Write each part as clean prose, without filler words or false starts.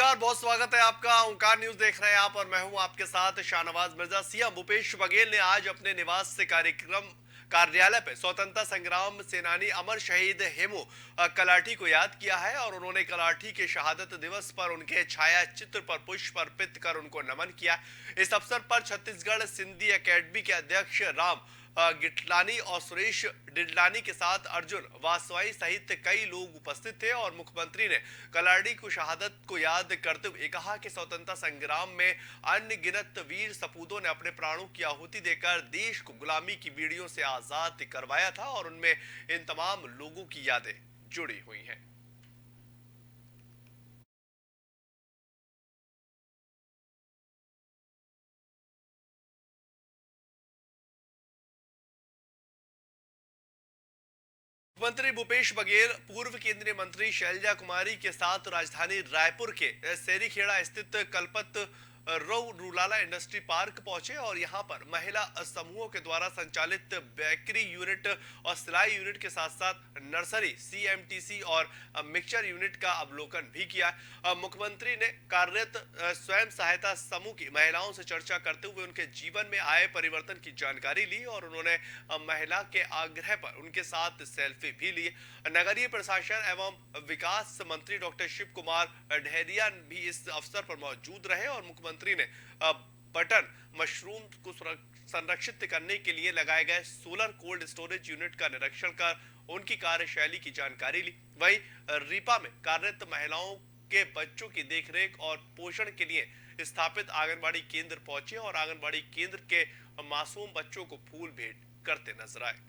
नमस्कार, बहुत स्वागत है आपका। ओंकार न्यूज देख रहे हैं आप और मैं हूं आपके साथ शाहनवाज मिर्जा। सीएम भूपेश बघेल ने आज अपने निवास से कार्यालय पे स्वतंत्रता संग्राम सेनानी अमर शहीद हेमू कलाठी को याद किया है और उन्होंने कलाठी के शहादत दिवस पर उनके छाया चित्र पर पुष्प अर्पित कर उनको नमन किया। इस अवसर पर छत्तीसगढ़ सिंधी एकेडमी के अध्यक्ष राम गिटलानी और सुरेश डिडलानी के साथ अर्जुन वासवाई सहित कई लोग उपस्थित थे और मुख्यमंत्री ने कलाड़ी को शहादत को याद करते हुए कहा कि स्वतंत्रता संग्राम में अन्य गिनत वीर सपूतों ने अपने प्राणों की आहुति देकर देश को गुलामी की बीड़ियों से आजाद करवाया था और उनमें इन तमाम लोगों की यादें जुड़ी हुई हैं। मुख्यमंत्री भूपेश बघेल पूर्व केंद्रीय मंत्री शैलजा कुमारी के साथ राजधानी रायपुर के सेरीखेड़ा स्थित कलपत रो रूलाला इंडस्ट्री पार्क पहुंचे और यहां पर महिला समूहों के द्वारा संचालित बेकरी यूनिट और सिलाई यूनिट के साथ साथ नर्सरी सीएमटीसी और मिक्सचर यूनिट का अवलोकन भी किया। मुख्यमंत्री ने कार्यरत स्वयं सहायता समूह की महिलाओं से चर्चा करते हुए उनके जीवन में आए परिवर्तन की जानकारी ली और उन्होंने महिला के आग्रह पर उनके साथ सेल्फी भी ली। नगरीय प्रशासन एवं विकास मंत्री डॉक्टर शिव कुमार डहरिया भी इस अवसर पर मौजूद रहे और मुख्यमंत्री ने बटन मशरूम को संरक्षित करने के लिए लगाए गए सोलर कोल्ड स्टोरेज यूनिट का निरीक्षण कर उनकी कार्यशैली की जानकारी ली। वहीं रीपा में कार्यरत महिलाओं के बच्चों की देखरेख और पोषण के लिए स्थापित आंगनबाड़ी केंद्र पहुंचे और आंगनबाड़ी केंद्र के मासूम बच्चों को फूल भेंट करते नजर आए।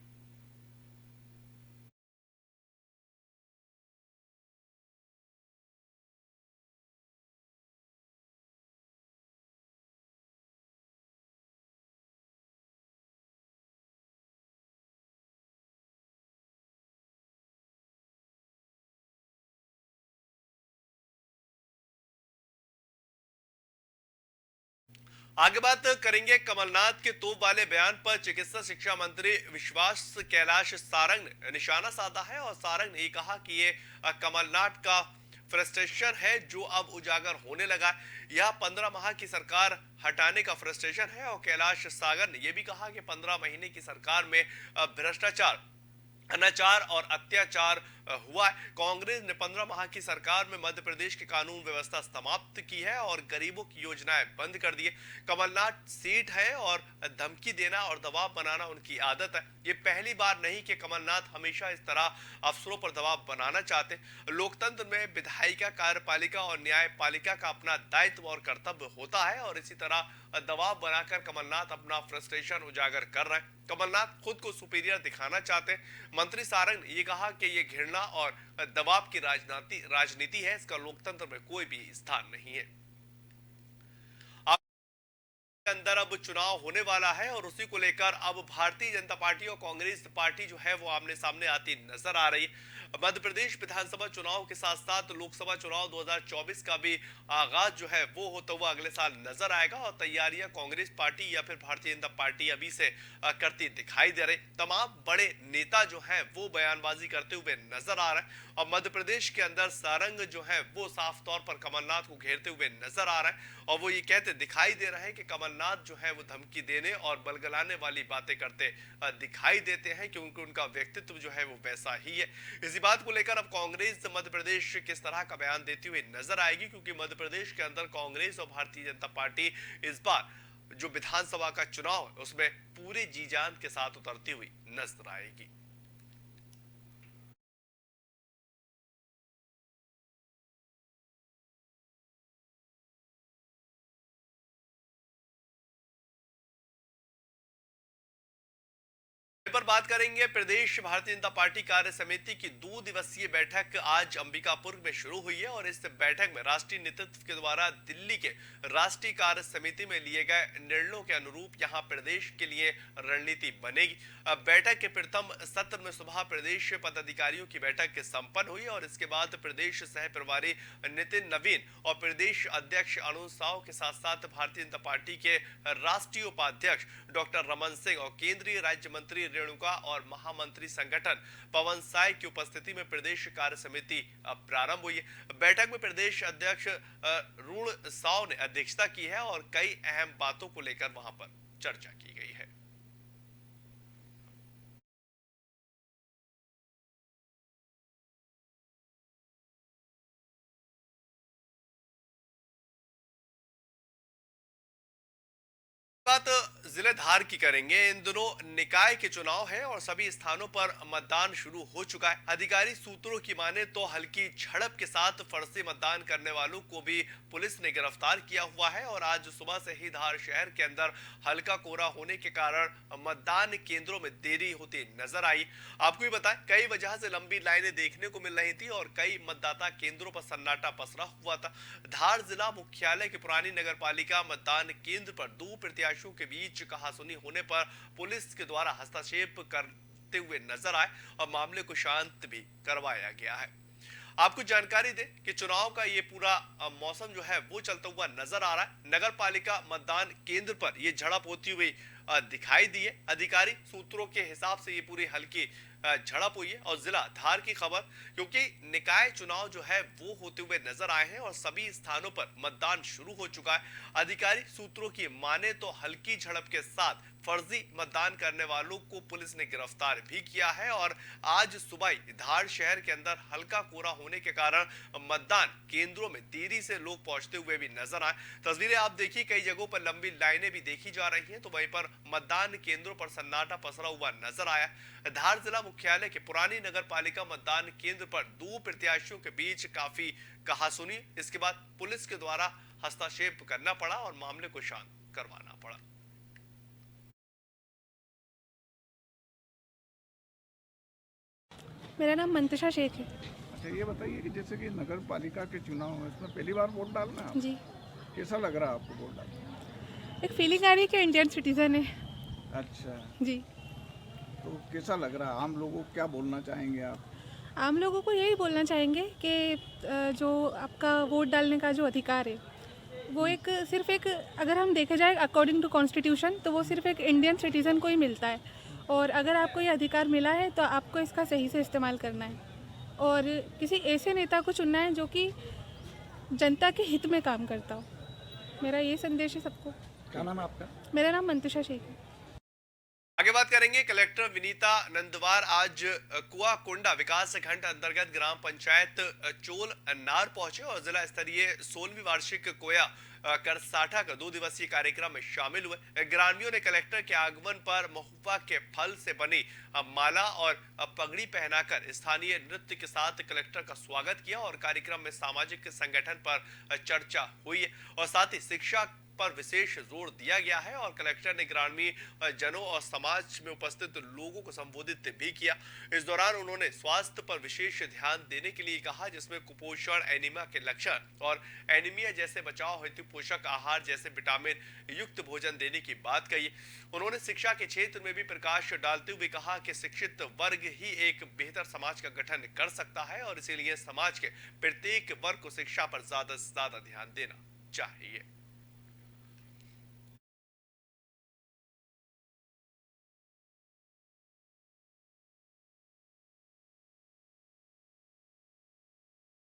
आगे बात करेंगे कमलनाथ के तोप वाले बयान पर। चिकित्सा शिक्षा मंत्री विश्वास कैलाश सारंग ने निशाना साधा है और सारंग ने कहा कि ये कमलनाथ का फ्रस्ट्रेशन है जो अब उजागर होने लगा है। यह 15 माह की सरकार हटाने का फ्रस्ट्रेशन है और कैलाश सागर ने यह भी कहा कि 15 महीने की सरकार में भ्रष्टाचार अनाचार और अत्याचार हुआ है। कांग्रेस ने 15 माह की सरकार में मध्य प्रदेश की कानून व्यवस्था समाप्त की है और गरीबों की योजनाएं बंद कर दी है। कमलनाथ सेठ है और धमकी देना और दबाव बनाना उनकी आदत है। ये पहली बार नहीं कि कमलनाथ हमेशा इस तरह अफसरों पर दबाव बनाना चाहते। लोकतंत्र में विधायिका, कार्यपालिका और न्यायपालिका का अपना दायित्व और कर्तव्य होता है और इसी तरह दबाव बनाकर कमलनाथ अपना फ्रस्ट्रेशन उजागर कर रहे हैं। कमलनाथ खुद को सुपीरियर दिखाना चाहते हैं। मंत्री सारंग ने यह कहा कि यह घृणा और दबाव की राजनीति है, इसका लोकतंत्र में कोई भी स्थान नहीं है। अंदर अब चुनाव होने वाला है और उसी को लेकर अब भारतीय जनता पार्टी और कांग्रेस पार्टी जो है वो आमने सामने आती नजर आ रही है। मध्य प्रदेश विधानसभा चुनाव के साथ साथ लोकसभा चुनाव 2024 का भी आगाज जो है वो होता हुआ अगले साल नजर आएगा और तैयारियां कांग्रेस पार्टी या फिर भारतीय जनता पार्टी अभी से करती दिखाई दे रही। तमाम बड़े नेता जो है वो बयानबाजी करते हुए नजर आ रहे हैं और मध्य प्रदेश के अंदर सारंग जो है वो साफ तौर पर कमलनाथ को घेरते हुए नजर आ रहा है और वो ये कहते दिखाई दे रहे हैं कि कमलनाथ जो है वो धमकी देने और बलगलाने वाली बातें करते दिखाई देते हैं क्योंकि उनका व्यक्तित्व जो है वो वैसा ही है। इसी बात को लेकर अब कांग्रेस मध्य प्रदेश किस तरह का बयान देती हुई नजर आएगी क्योंकि मध्य प्रदेश के अंदर कांग्रेस और भारतीय जनता पार्टी इस बार जो विधानसभा का चुनाव है उसमें पूरी जी जान के साथ उतरती हुई नजर आएगी। पर बात करेंगे प्रदेश भारतीय जनता पार्टी कार्य समिति की 2 दिवसीय बैठक आज अंबिकापुर में शुरू हुई है और इस बैठक में राष्ट्रीय नेतृत्व के द्वारा दिल्ली के राष्ट्रीय कार्य समिति में लिए गए निर्णयों के अनुरूप यहां प्रदेश के लिए रणनीति बनेगी। बैठक के प्रथम सत्र में सुबह प्रदेश पदाधिकारियों की बैठक संपन्न हुई और इसके बाद प्रदेश सह प्रभारी नितिन नवीन और प्रदेश अध्यक्ष अरुण साव के साथ साथ भारतीय जनता पार्टी के राष्ट्रीय उपाध्यक्ष डॉक्टर रमन सिंह और केंद्रीय राज्य मंत्री रेणुका और महामंत्री संगठन पवन साय की उपस्थिति में प्रदेश कार्य समिति प्रारंभ हुई है। बैठक में प्रदेश अध्यक्ष रुण साव ने अध्यक्षता की है और कई अहम बातों को लेकर वहां पर चर्चा की गई है। बात जिले धार की करेंगे। इन दिनों निकाय के चुनाव है और सभी स्थानों पर मतदान शुरू हो चुका है। अधिकारी सूत्रों की माने तो हल्की झड़प के साथ फर्जी मतदान करने वालों को भी पुलिस ने गिरफ्तार किया हुआ है और आज सुबह से ही धार शहर के अंदर हल्का कोहरा होने के कारण मतदान केंद्रों में देरी होती नजर आई। आपको भी बताएं, कई वजह से लंबी लाइनें देखने को मिल रही थी और कई मतदाता केंद्रों पर सन्नाटा पसरा हुआ था। धार जिला मुख्यालय की पुरानी नगर पालिका मतदान केंद्र पर दो प्रत्याशियों के बीच कहासुनी होने पर पुलिस के द्वारा हस्तक्षेप करते हुए नजर आए और मामले को शांत भी करवाया गया है। आपको जानकारी दें कि चुनाव का ये पूरा मौसम जो है वो चलता हुआ नजर आ रहा है। नगर पालिका मतदान केंद्र पर ये झड़प होती हुई दिखाई दी है। अधिकारी सूत्रों के हिसाब से ये पूरी हल्की झड़प हुई है और जिला धार की खबर, क्योंकि निकाय चुनाव जो है वो होते हुए नजर आए हैं और सभी स्थानों पर मतदान शुरू हो चुका है। अधिकारी सूत्रों की माने तो हल्की झड़प के साथ फर्जी मतदान करने वालों को पुलिस ने गिरफ्तार भी किया है और आज सुबह धार शहर के अंदर हल्का कोहरा होने के कारण मतदान केंद्रों में देरी से लोग पहुंचते हुए भी नजर आए। तस्वीरें आप देखिए, कई जगहों पर लंबी लाइनें भी देखी जा रही हैं, तो वहीं पर मतदान केंद्रों पर सन्नाटा पसरा हुआ नजर आया। धार जिला मुख्यालय के पुरानी नगर पालिका मतदान केंद्र पर दो प्रत्याशियों के बीच काफी कहासुनी, इसके बाद पुलिस के द्वारा हस्तक्षेप करना पड़ा और मामले को शांत करवाना पड़ा। मेरा नाम मंतशा शेख है। अच्छा, ये बताइए कि जैसे कि नगर पालिका के चुनाव है, इसमें पहली बार वोट डालना है? जी, कैसा लग रहा है आपको वोट डालना? एक फीलिंग आ रही है कि इंडियन सिटीजन है। अच्छा, जी, तो कैसा लग रहा है? आम लोगों को क्या बोलना चाहेंगे आप? आम लोगों को यही बोलना चाहेंगे कि जो आपका वोट डालने का जो अधिकार है वो एक सिर्फ एक, अगर हम देखे जाए अकॉर्डिंग टू कॉन्स्टिट्यूशन, तो वो सिर्फ एक इंडियन सिटीज़न को ही मिलता है और अगर आपको ये अधिकार मिला है तो आपको इसका सही से इस्तेमाल करना है और किसी ऐसे नेता को चुनना है जो कि जनता के हित में काम करता हो। मेरा ये संदेश है सबको। क्या नाम है आपका? मेरा नाम मंतशा शेख है। आगे बात करेंगे। कलेक्टर विनीता नंदवार आज कुआकोंडा विकास खंड अंतर्गत ग्राम पंचायत चोल नार पहुंचे और जिला स्तरीय 16वीं वार्षिक कोया करसाठा का 2 दिवसीय कार्यक्रम में शामिल हुए। ग्रामीणों ने कलेक्टर के आगमन पर महुआ के फल से बनी माला और पगड़ी पहनाकर स्थानीय नृत्य के साथ कलेक्टर का स्वागत किया और कार्यक्रम में सामाजिक संगठन पर चर्चा हुई है और साथ ही शिक्षा पर विशेष जोर दिया गया है और कलेक्टर ने ग्रामीण जनों और समाज में उपस्थित लोगों को संबोधित भी किया। इस दौरान उन्होंने स्वास्थ्य पर विशेष ध्यान देने के लिए कहा, जिसमें कुपोषण, एनीमिया के लक्षण और एनीमिया जैसे बचाव हेतु पोषक आहार जैसे विटामिन युक्त भोजन देने की बात कही। उन्होंने शिक्षा के क्षेत्र में भी प्रकाश डालते हुए कहा कि शिक्षित वर्ग ही एक बेहतर समाज का गठन कर सकता है और इसीलिए समाज के प्रत्येक वर्ग को शिक्षा पर ज्यादा से ज्यादा ध्यान देना चाहिए।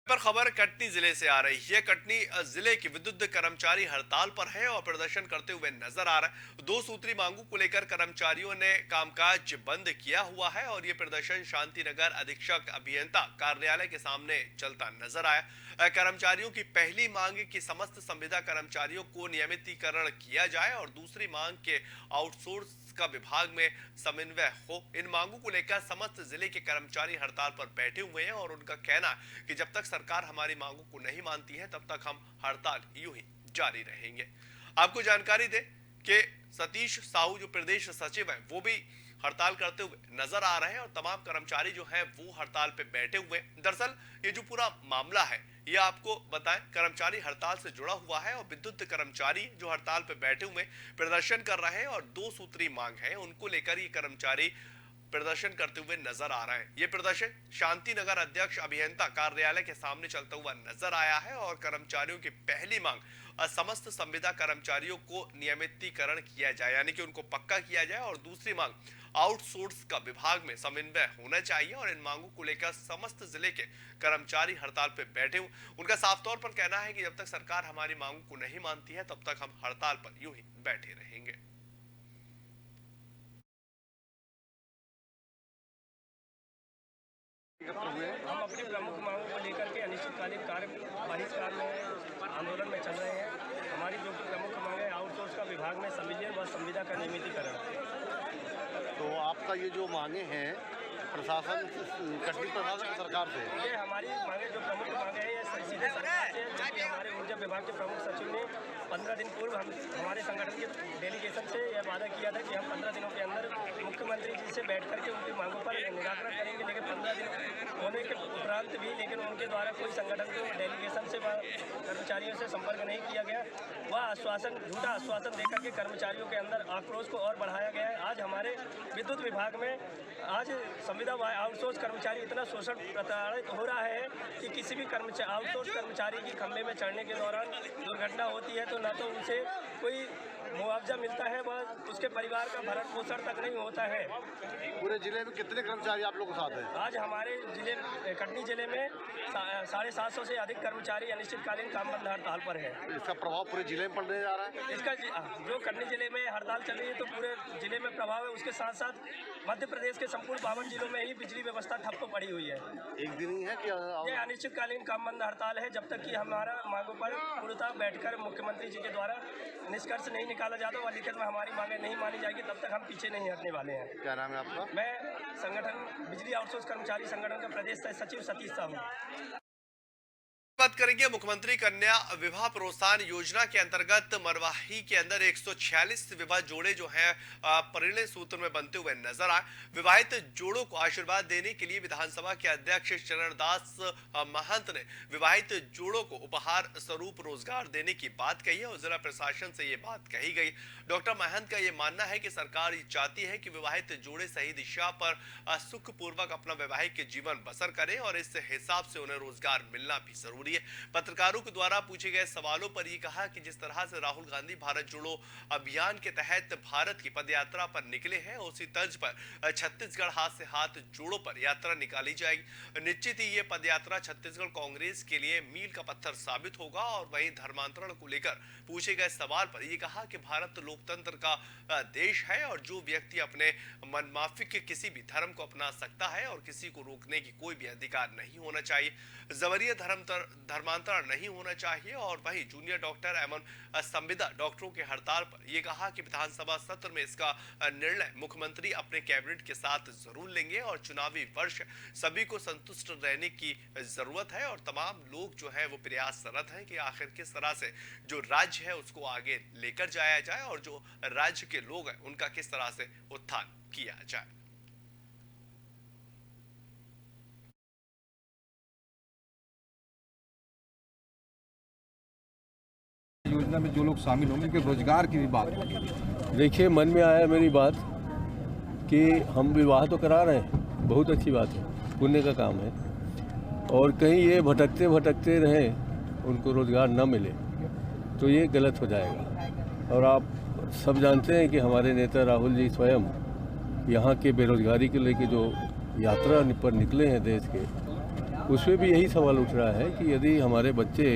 पर खबर कटनी जिले से आ रही है। कटनी जिले के विद्युत कर्मचारी हड़ताल पर है और प्रदर्शन करते हुए नजर आ रहा है। 2 सूत्री मांगों को लेकर कर्मचारियों ने कामकाज बंद किया हुआ है और ये प्रदर्शन शांति नगर अधीक्षक अभियंता कार्यालय के सामने चलता नजर आया। कर्मचारियों की पहली मांग की समस्त संविदा कर्मचारियों को नियमितीकरण किया जाए और दूसरी मांग के आउटसोर्स का विभाग में समन्वय हो। इन मांगों को लेकर समस्त जिले के कर्मचारी हड़ताल पर बैठे हुए हैं और उनका कहना है कि जब तक सरकार हमारी मांगों को नहीं मानती है तब तक हम हड़ताल यूं ही जारी रहेंगे। आपको जानकारी दें कि सतीश साहू जो प्रदेश सचिव है वो भी हड़ताल करते हुए नजर आ रहे हैं और तमाम कर्मचारी जो हैं वो हड़ताल पे बैठे हुए। दरअसल ये जो पूरा मामला है ये आपको बताएं, कर्मचारी हड़ताल से जुड़ा हुआ है और विद्युत कर्मचारी जो हड़ताल पे बैठे हुए प्रदर्शन कर रहे हैं और 2 सूत्री मांग है उनको लेकर ये कर्मचारी प्रदर्शन करते हुए नजर आ रहे हैं। ये प्रदर्शन शांति नगर अध्यक्ष अभियंता कार्यालय के सामने चलता हुआ नजर आया है और कर्मचारियों की पहली मांग समस्त संविदा कर्मचारियों को नियमितीकरण किया जाए, यानी कि उनको पक्का किया जाए। और दूसरी मांग, आउटसोर्स का विभाग में समन्वय होना चाहिए और इन मांगों को लेकर समस्त जिले के कर्मचारी हड़ताल पर बैठे हुए। उनका साफ तौर पर कहना है कि जब तक सरकार हमारी मांगों को नहीं मानती है तब तक हम हड़ताल पर यूं ही बैठे रहेंगे। हम अपनी प्रमुख मांगों को लेकर के अनिश्चितकालीन कार्य बहिष्कार में आंदोलन में चल रहे हैं। हमारी जो प्रमुख मांग है, आउटसोर्स का विभाग में संविलियन व संविदा का नियमितीकरण। तो आपका ये जो मांगे हैं प्रशासन, कश्मीर प्रशासन सरकार से, ये हमारी मांगे जो प्रमुख मांगे हैं ये सीधे सरकार से, जबकि हमारे ऊर्जा विभाग के प्रमुख सचिव ने 15 दिन पूर्व हमारे संगठन के डेलीगेशन से यह वादा किया था कि हम 15 दिनों के अंदर मुख्यमंत्री जी से बैठ करके उनकी मांगों पर निराकरण करेंगे। लेकिन 15 दिन होने के उपरांत भी उनके द्वारा कोई संगठन को डेलीगेशन से व कर्मचारियों से संपर्क नहीं किया गया। वह आश्वासन, झूठा आश्वासन देकर के कर्मचारियों के अंदर आक्रोश को और बढ़ाया गया है। आज हमारे विद्युत विभाग में आज संविदा व आउटसोर्स कर्मचारी इतना शोषण प्रताड़ित हो रहा है कि किसी भी आउटसोर्स कर्मचारी की खंभे में चढ़ने के दौरान दुर्घटना होती है तो न तो उनसे कोई मुआवजा मिलता है, वह उसके परिवार का भरण पोषण तक नहीं होता है। पूरे जिले में कितने कर्मचारी आप लोगों के साथ हैं? आज हमारे जिले कटनी जिले में 750 से अधिक कर्मचारी अनिश्चितकालीन काम बंद हड़ताल पर है। इसका प्रभाव पूरे जिले में पड़ने जा रहा है? इसका जो कटनी जिले में हड़ताल चल रही है तो पूरे जिले में प्रभाव है। उसके साथ साथ मध्य प्रदेश के संपूर्ण 52 जिलों में ही बिजली व्यवस्था ठप्प पड़ी हुई है। एक दिन ही है कि ये अनिश्चितकालीन काम बंद हड़ताल है जब तक कि हमारा मांगों पर पूर्णतः बैठकर मुख्यमंत्री जी के द्वारा निष्कर्ष नहीं निकाला जाता और लिखित में हमारी मांगे नहीं मानी जाएगी, तब तक हम पीछे नहीं हटने वाले हैं। क्या नाम है आपका? मैं संगठन बिजली आउटसोर्स कर्मचारी संगठन का प्रदेश सचिव सतीश साहू। बात करेंगे मुख्यमंत्री कन्या विवाह प्रोत्साहन योजना के अंतर्गत मरवाही के अंदर 146 विवाह जोड़े जो है परिणय सूत्र में बनते हुए नजर आए। विवाहित जोड़ों को आशीर्वाद देने के लिए विधानसभा के अध्यक्ष चरणदास महंत ने विवाहित जोड़ों को उपहार स्वरूप रोजगार देने की बात कही है और जिला प्रशासन से ये बात कही गई। डॉक्टर महंत का ये मानना है कि सरकार चाहती है कि विवाहित जोड़े सही दिशा पर सुखपूर्वक अपना वैवाहिक जीवन बसर करें और इस हिसाब से उन्हें रोजगार मिलना भी जरूरी है। पत्रकारों के द्वारा पूछे गए सवालों पर यह कहा कि जिस तरह से राहुल गांधी भारत जोड़ो अभियान के तहत भारत की पदयात्रा पर निकले हैं, उसी तर्ज पर छत्तीसगढ़ हाथ से हाथ जोड़ों पर यात्रा निकाली जाएगी। निश्चित ही ये पदयात्रा छत्तीसगढ़ कांग्रेस के लिए मील का पत्थर साबित होगा। और वहीं धर्मांतरण को लेकर पूछे गए सवाल पर यह कहा कि भारत लोकतंत्र का देश है और जो व्यक्ति अपने मनमाफिक किसी भी धर्म को अपना सकता है और किसी को रोकने की कोई भी अधिकार नहीं होना चाहिए। जबरिया धर्मांतरण नहीं होना चाहिए। और वहीं जूनियर डॉक्टर एवं संविदा डॉक्टरों के हड़ताल पर यह कहा कि विधानसभा सत्र में इसका निर्णय मुख्यमंत्री अपने कैबिनेट के साथ जरूर लेंगे और चुनावी वर्ष सभी को संतुष्ट रहने की जरूरत है और तमाम लोग जो है वो प्रयासरत हैं कि आखिर किस तरह से जो राज्य है उसको आगे लेकर जाया जाए और जो राज्य के लोग हैं उनका किस तरह से उत्थान किया जाए। योजना में जो लोग शामिल होंगे उनके रोजगार की भी बात होगी। देखिए, मन में आया मेरी बात कि हम विवाह तो करा रहे हैं, बहुत अच्छी बात है, पुण्य का काम है, और कहीं ये भटकते भटकते रहें, उनको रोजगार न मिले तो ये गलत हो जाएगा। और आप सब जानते हैं कि हमारे नेता राहुल जी स्वयं यहाँ के बेरोजगारी को लेकर जो यात्रा पर निकले हैं देश के, उसमें भी यही सवाल उठ रहा है कि यदि हमारे बच्चे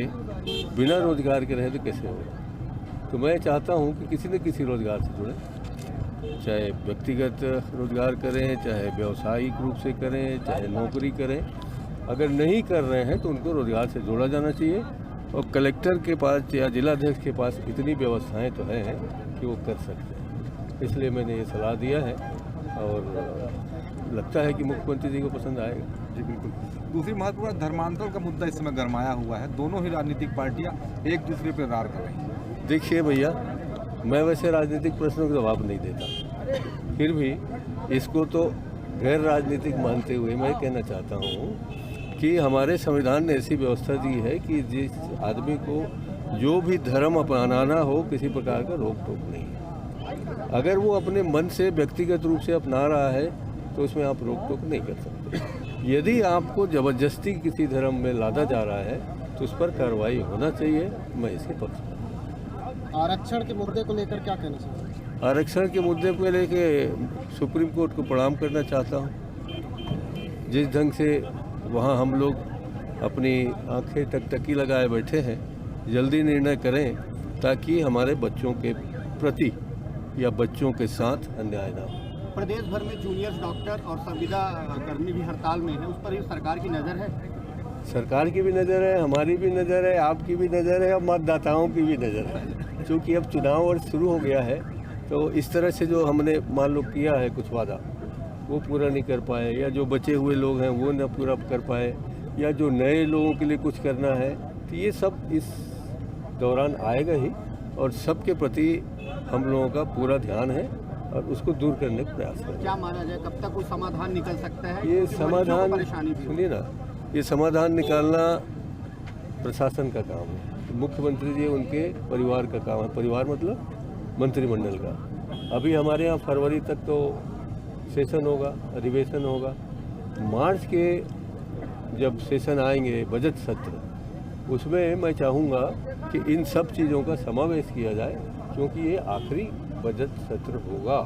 बिना रोजगार के रहे तो कैसे होगा। तो मैं चाहता हूं कि किसी न किसी रोजगार से जुड़ें, चाहे व्यक्तिगत रोजगार करें, चाहे व्यावसायिक रूप से करें, चाहे नौकरी करें। अगर नहीं कर रहे हैं तो उनको रोजगार से जोड़ा जाना चाहिए और कलेक्टर के पास या जिलाध्यक्ष के पास इतनी व्यवस्थाएं तो हैं कि वो कर सकते हैं। इसलिए मैंने ये सलाह दिया है और लगता है कि मुख्यमंत्री जी को पसंद आएगा। जी बिल्कुल। दूसरी महत्वपूर्ण धर्मांतरण का मुद्दा इस समय गरमाया हुआ है, दोनों ही राजनीतिक पार्टियां एक दूसरे पर वार कर रही हैं। देखिए भैया, मैं वैसे राजनीतिक प्रश्नों का जवाब नहीं देता, फिर भी इसको तो गैर राजनीतिक मानते हुए मैं कहना चाहता हूँ कि हमारे संविधान ने ऐसी व्यवस्था दी है कि जिस आदमी को जो भी धर्म अपनाना हो, किसी प्रकार का रोक टोक नहीं है। अगर वो अपने मन से व्यक्तिगत रूप से अपना रहा है तो उसमें आप रोक टोक नहीं कर सकते। यदि आपको जबरदस्ती किसी धर्म में लादा जा रहा है तो उस पर कार्रवाई होना चाहिए। मैं इसके पक्ष में। आरक्षण के मुद्दे को लेकर क्या कहना चाहिए? आरक्षण के मुद्दे को लेके सुप्रीम कोर्ट को प्रणाम करना चाहता हूँ। जिस ढंग से वहाँ हम लोग अपनी आंखें टकटकी लगाए बैठे हैं, जल्दी निर्णय करें ताकि हमारे बच्चों के प्रति या बच्चों के साथ अन्याय ना हो। प्रदेश भर में जूनियर डॉक्टर और संविदा कर्मी भी हड़ताल में है, उस पर भी सरकार की नज़र है? सरकार की भी नज़र है, हमारी भी नज़र है, आपकी भी नज़र है और मतदाताओं की भी नज़र है। क्योंकि अब चुनाव वर्ष शुरू हो गया है, तो इस तरह से जो हमने मान लो किया है कुछ वादा, वो पूरा नहीं कर पाए, या जो बचे हुए लोग हैं वो न पूरा कर पाए, या जो नए लोगों के लिए कुछ करना है, तो ये सब इस दौरान आएगा ही। और सबके प्रति हम लोगों का पूरा ध्यान है और उसको दूर करने का प्रयास करें। क्या माना जाए, कब तक कोई समाधान निकल सकता है? ये क्योंकि समाधान, परेशानी भी सुनिए ना, ये समाधान निकालना प्रशासन का काम है। मुख्यमंत्री जी उनके परिवार का काम है। परिवार मतलब मंत्रिमंडल का। अभी हमारे यहाँ फरवरी तक तो सेशन होगा, अधिवेशन होगा। मार्च के जब सेशन आएंगे, बजट सत्र, उसमें मैं चाहूँगा कि इन सब चीज़ों का समावेश किया जाए, क्योंकि ये आखिरी बजट सत्र होगा।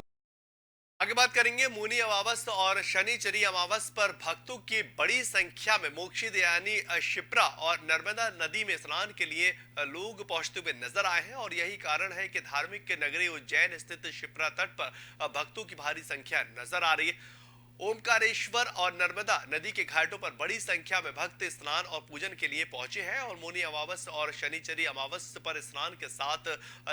आगे बात करेंगे मौनी अमावस और शनिचरी अमावस पर भक्तों की बड़ी संख्या में मोक्षित यानी शिप्रा और नर्मदा नदी में स्नान के लिए लोग पहुंचते हुए नजर आए हैं। और यही कारण है कि धार्मिक नगरी उज्जैन स्थित शिप्रा तट पर भक्तों की भारी संख्या नजर आ रही है। ओमकारेश्वर और नर्मदा नदी के घाटों पर बड़ी संख्या में भक्त स्नान और पूजन के लिए पहुंचे हैं। और मौनी अमावस और शनिचरी अमावस पर स्नान के साथ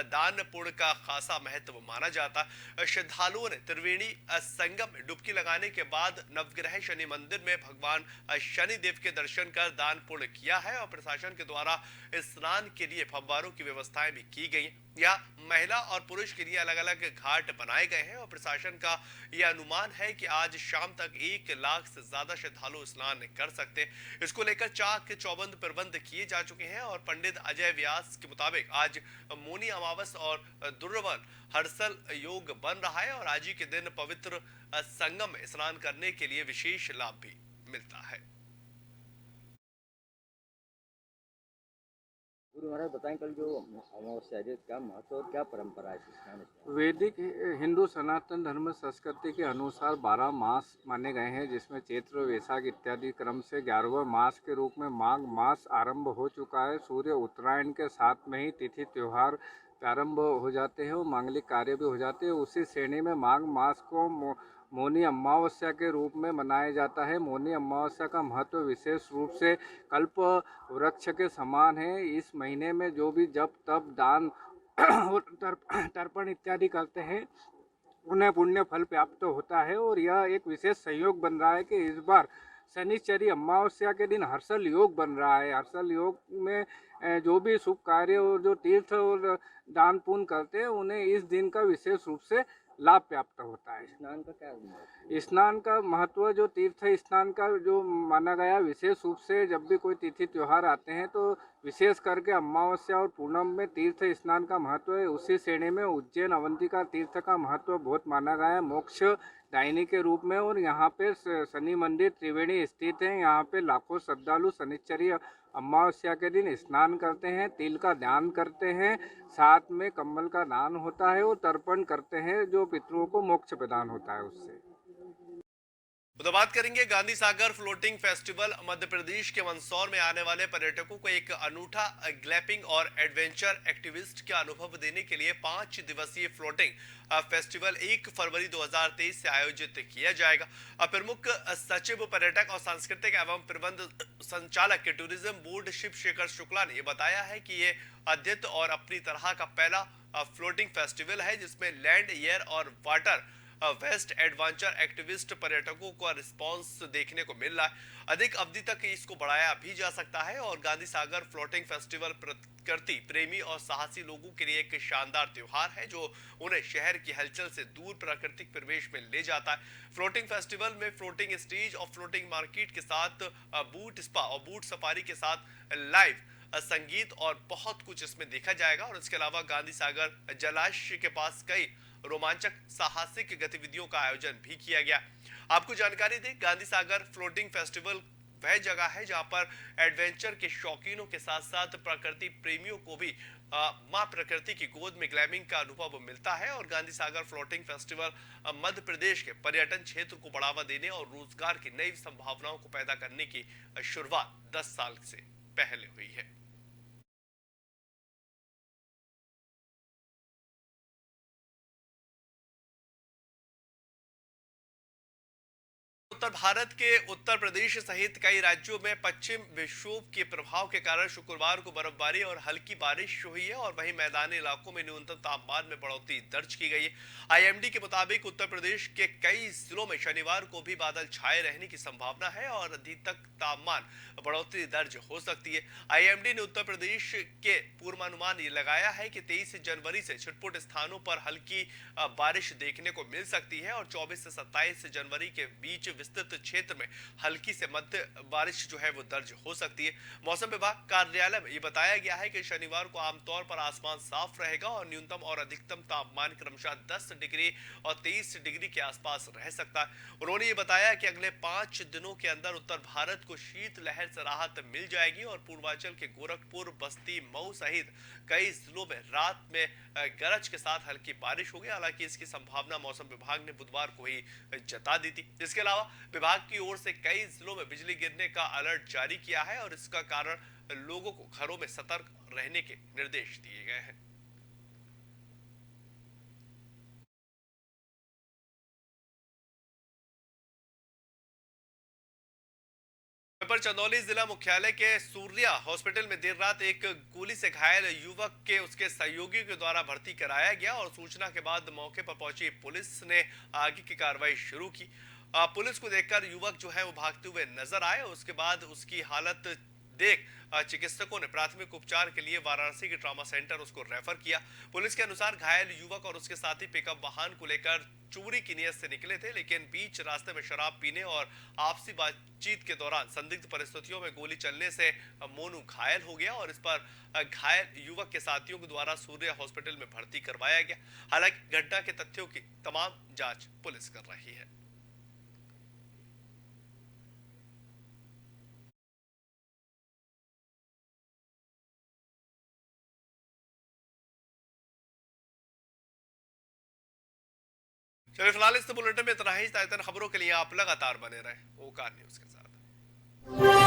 दान पुण्य का खासा महत्व माना जाता है। श्रद्धालुओं ने त्रिवेणी संगम में डुबकी लगाने के बाद नवग्रह शनि मंदिर में भगवान शनि देव के दर्शन कर दान पुण्य किया है। और प्रशासन के द्वारा स्नान के लिए फव्वारों की व्यवस्थाएं भी की गई। यहाँ महिला और पुरुष के लिए अलग अलग घाट बनाए गए हैं। और प्रशासन का यह अनुमान है कि आज शाम तक 1 लाख से ज्यादा श्रद्धालु स्नान कर सकते हैं। इसको लेकर चाक चौबंद प्रबंध किए जा चुके हैं। और पंडित अजय व्यास के मुताबिक आज मौनी अमावस और दुर्लभ हर्षल योग बन रहा है। और आज ही के दिन पवित्र संगम में स्नान करने के लिए विशेष लाभ भी मिलता है। गुरु महाराज बताएं, कल जो अमावस्या है क्या महत्व और क्या परंपरा है? वैदिक हिंदू सनातन धर्म संस्कृति के अनुसार 12 मास माने गए हैं, जिसमें चैत्र वैशाख इत्यादि क्रम से 11वें मास के रूप में माघ मास आरंभ हो चुका है। सूर्य उत्तरायण के साथ में ही तिथि त्योहार प्रारंभ हो जाते हैं और मांगलिक कार्य भी हो जाते हैं। उसी श्रेणी में माघ मास को मौनी अमावस्या के रूप में मनाया जाता है। मौनी अमावस्या का महत्व विशेष रूप से कल्प वृक्ष के समान है। इस महीने में जो भी जप तप दान तर्पण इत्यादि करते हैं, उन्हें पुण्य फल प्राप्त होता है। और यह एक विशेष संयोग बन रहा है कि इस बार शनिचरी अमावस्या के दिन हर्षल योग बन रहा है। हर्षल योग में जो भी शुभ कार्य और जो तीर्थ और दान पुण्य करते हैं, उन्हें इस दिन का विशेष रूप से लाभ प्राप्त होता है। स्नान का क्या महत्व? स्नान का महत्व जो तीर्थ स्नान का जो माना गया, विशेष रूप से जब भी कोई तिथि त्योहार आते हैं तो विशेष करके अमावस्या और पूनम में तीर्थ स्नान का महत्व है। उसी श्रेणी में उज्जैन अवंतिका तीर्थ का महत्व बहुत माना गया है, मोक्ष दायिनी के रूप में। और यहाँ पे शनि मंदिर त्रिवेणी स्थित है। यहाँ पे लाखों श्रद्धालु शनिचरी अमावस्या के दिन स्नान करते हैं, तिल का दान करते हैं, साथ में कम्बल का दान होता है और तर्पण करते हैं, जो पितरों को मोक्ष प्रदान होता है उससे। तो बात करेंगे गांधी सागर फ्लोटिंग फेस्टिवल। मध्य प्रदेश के मंदसौर में आने वाले पर्यटकों को एक अनूठा ग्लैपिंग और एडवेंचर एक्टिविस्ट का अनुभव देने के लिए 5 दिवसीय फ्लोटिंग फेस्टिवल 1 फरवरी 2023 से आयोजित किया जाएगा। प्रमुख सचिव पर्यटक और सांस्कृतिक एवं प्रबंध संचालक टूरिज्म बोर्ड शिव शेखर शुक्ला ने बताया है कि ये अद्वितीय और अपनी तरह का पहला फ्लोटिंग फेस्टिवल है, जिसमें लैंड, एयर और वाटर वेस्ट एडवेंचर एक्टिविस्ट पर्यटकों का रिस्पांस देखने को मिल रहा है। अधिक अवधि तक इसको बढ़ाया भी जा सकता है। और गांधी सागर फ्लोटिंग फेस्टिवल प्रकृति प्रेमी और साहसी लोगों के लिए एक शानदार त्योहार है, जो उन्हें शहर की हलचल से दूर प्राकृतिक परिवेश में ले जाता है। फ्लोटिंग फेस्टिवल में फ्लोटिंग स्टेज और फ्लोटिंग मार्केट के साथ बूट स्पा और बूट सफारी के साथ लाइव संगीत और बहुत कुछ इसमें देखा जाएगा। और इसके अलावा गांधी सागर जलाशय के पास कई रोमांचक साहसिक गतिविधियों का आयोजन भी किया गया। आपको जानकारी दें, गांधी सागर फ्लोटिंग फेस्टिवल वह जगह है जहां पर एडवेंचर के शौकीनों के साथ साथ प्रकृति प्रेमियों को भी माँ प्रकृति की गोद में ग्लैमिंग का अनुभव मिलता है। और गांधी सागर फ्लोटिंग फेस्टिवल मध्य प्रदेश के पर्यटन क्षेत्र को बढ़ावा देने और रोजगार की नई संभावनाओं को पैदा करने की शुरुआत 10 साल से पहले हुई है। उत्तर भारत के उत्तर प्रदेश सहित कई राज्यों में पश्चिम विक्षोभ के प्रभाव के कारण शुक्रवार को बर्फबारी और हल्की बारिश हुई है और वहीं मैदानी इलाकों में न्यूनतम तापमान में बढ़ोतरी दर्ज की गई है। आईएमडी के मुताबिक उत्तर प्रदेश के कई जिलों में शनिवार को भी बादल छाए रहने की संभावना है और अधिकतम तापमान बढ़ोतरी दर्ज हो सकती है। आईएमडी ने उत्तर प्रदेश के पूर्वानुमान ये लगाया है कि 23 जनवरी से छिटपुट स्थानों पर हल्की बारिश देखने को मिल सकती है और 24 से 27 जनवरी के बीच विस्तृत क्षेत्र में हल्की से मध्य बारिश जो है वो दर्ज हो सकती है। मौसम विभाग कार्यालय में ये बताया गया है कि शनिवार को आमतौर पर आसमान साफ रहेगा और न्यूनतम और अधिकतम तापमान क्रमशः 10 डिग्री और 23 डिग्री के आसपास रह सकता है। उन्होंने ये बताया कि अगले 5 दिनों के अंदर उत्तर भारत को शीत लहर से राहत मिल जाएगी और पूर्वांचल के गोरखपुर, बस्ती, मऊ सहित कई जिलों में रात में गरज के साथ हल्की बारिश होगी। हालांकि इसकी संभावना मौसम विभाग ने बुधवार को ही जता दी थी। इसके अलावा विभाग की ओर से कई जिलों में बिजली गिरने का अलर्ट जारी किया है और इसका कारण लोगों को घरों में सतर्क रहने के निर्देश दिए गए हैं। पर चंदौली जिला मुख्यालय के सूर्या हॉस्पिटल में देर रात एक गोली से घायल युवक के उसके सहयोगियों के द्वारा भर्ती कराया गया और सूचना के बाद मौके पर पहुंची पुलिस ने आगे की कार्रवाई शुरू की। पुलिस को देखकर युवक जो है वो भागते हुए नजर आए। उसके बाद उसकी हालत देख चिकित्सकों ने प्राथमिक उपचार के लिए वाराणसी के ट्रॉमा सेंटर उसको रेफर किया। पुलिस के अनुसार घायल युवक और उसके साथी पिकअप वाहन को लेकर चोरी की नियत से निकले थे, लेकिन बीच रास्ते में शराब पीने और आपसी बातचीत के दौरान संदिग्ध परिस्थितियों में गोली चलने से मोनू घायल हो गया और इस पर घायल युवक के साथियों के द्वारा सूर्या हॉस्पिटल में भर्ती करवाया गया। हालांकि घटना के तथ्यों की तमाम जांच पुलिस कर रही है। चलिए फिलहाल इस बुलेटिन में इतना ही। खबरों के लिए आप लगातार बने रहें ओकार न्यूज के साथ।